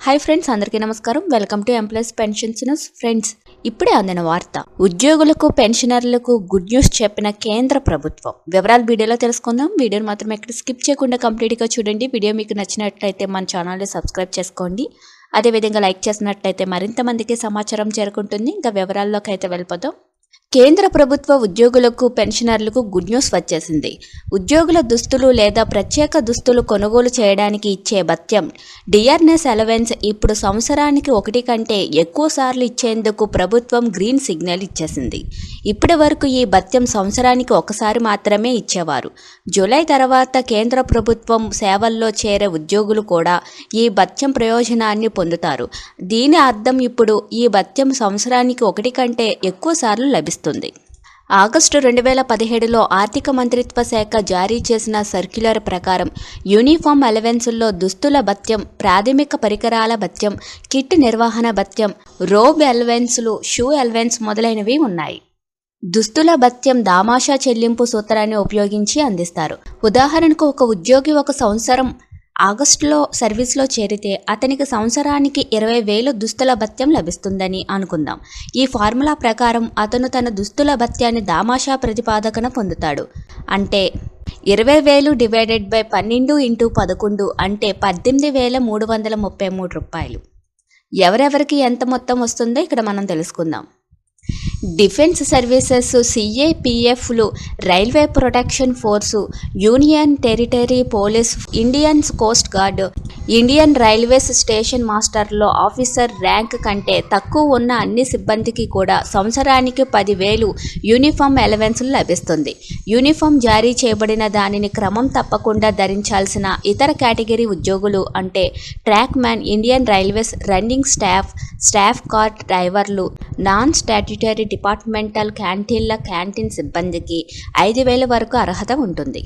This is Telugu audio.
హాయ్ ఫ్రెండ్స్, అందరికీ నమస్కారం. Welcome to employees pensions news. Friends, ఇప్పుడే అందిన వార్త. ఉద్యోగులకు పెన్షనర్లకు గుడ్ న్యూస్ చెప్పిన కేంద్ర ప్రభుత్వం. వివరాలు వీడియోలో తెలుసుకుందాం. వీడియోని మాత్రం ఎక్కడ స్కిప్ చేయకుండా కంప్లీట్గా చూడండి. వీడియో మీకు నచ్చినట్లయితే మన ఛానల్ని సబ్స్క్రైబ్ చేసుకోండి. అదేవిధంగా లైక్ చేసినట్లయితే మరింత మందికి సమాచారం చేరుకుంటుంది. ఇంకా వివరాల్లోకి అయితే వెళ్ళిపోదాం. కేంద్ర ప్రభుత్వ ఉద్యోగులకు పెన్షనర్లకు గుడ్ న్యూస్ వచ్చేసింది. ఉద్యోగుల దుస్తులు లేదా ప్రత్యేక దుస్తులు కొనుగోలు చేయడానికి ఇచ్చే భత్యం డిఆర్ఎస్ అలవెన్స్ ఇప్పుడు సంవత్సరానికి 1 కంటే ఎక్కువ సార్లు ఇచ్చేందుకు ప్రభుత్వం గ్రీన్ సిగ్నల్ ఇచ్చేసింది. ఇప్పటి వరకు ఈ భత్యం సంవత్సరానికి ఒకసారి మాత్రమే ఇచ్చేవారు. జూలై తర్వాత కేంద్ర ప్రభుత్వం సేవల్లో చేరే ఉద్యోగులు కూడా ఈ భత్యం ప్రయోజనాన్ని పొందుతారు. దీని అర్థం ఇప్పుడు ఈ భత్యం సంవత్సరానికి 1 కంటే ఎక్కువ సార్లు లభిస్తుంది. ఆగస్టు 2017లో ఆర్థిక మంత్రిత్వ శాఖ జారీ చేసిన సర్క్యులర్ ప్రకారం యూనిఫామ్ అలవెన్సుల్లో దుస్తుల భత్యం, ప్రాథమిక పరికరాల భత్యం, కిట్ నిర్వహణ భత్యం, రోబ్ అలవెన్సులు, షూ అలవెన్స్ మొదలైనవి ఉన్నాయి. దుస్తుల భత్యం దామాషా చెల్లింపు సూత్రాన్ని ఉపయోగించి అందిస్తారు. ఉదాహరణకు, ఒక ఉద్యోగి ఒక సంవత్సరం ఆగస్టులో సర్వీస్లో చేరితే అతనికి సంవత్సరానికి 20,000 దుస్తుల భత్యం లభిస్తుందని అనుకుందాం. ఈ ఫార్ములా ప్రకారం అతను తన దుస్తుల భత్యాన్ని దామాషా ప్రతిపాదకన పొందుతాడు. అంటే 20,000 డివైడెడ్ బై 12 × 11 అంటే 18,333 రూపాయలు. ఎవరెవరికి ఎంత మొత్తం వస్తుందో ఇక్కడ మనం తెలుసుకుందాం. డిఫెన్స్ సర్వీసెస్, సిఏపిఎఫ్లు, railway protection force, union territory police, Indian coast guard, Indian railways station మాస్టర్లో ఆఫీసర్ ర్యాంక్ కంటే తక్కువ ఉన్న అన్ని సిబ్బందికి కూడా సంవత్సరానికి 10,000 యూనిఫామ్ అలవెన్సులు లభిస్తుంది. యూనిఫామ్ జారీ చేయబడిన దానిని క్రమం తప్పకుండా ధరించాల్సిన ఇతర కేటగిరీ ఉద్యోగులు అంటే track man, Indian railways running staff, staff car డ్రైవర్లు, నాన్ స్టాట్యుటరీ డిపార్ట్మెంటల్ క్యాంటీన్ల క్యాంటీన్ సిబ్బందికి 5,000 వరకు అర్హత ఉంటుంది.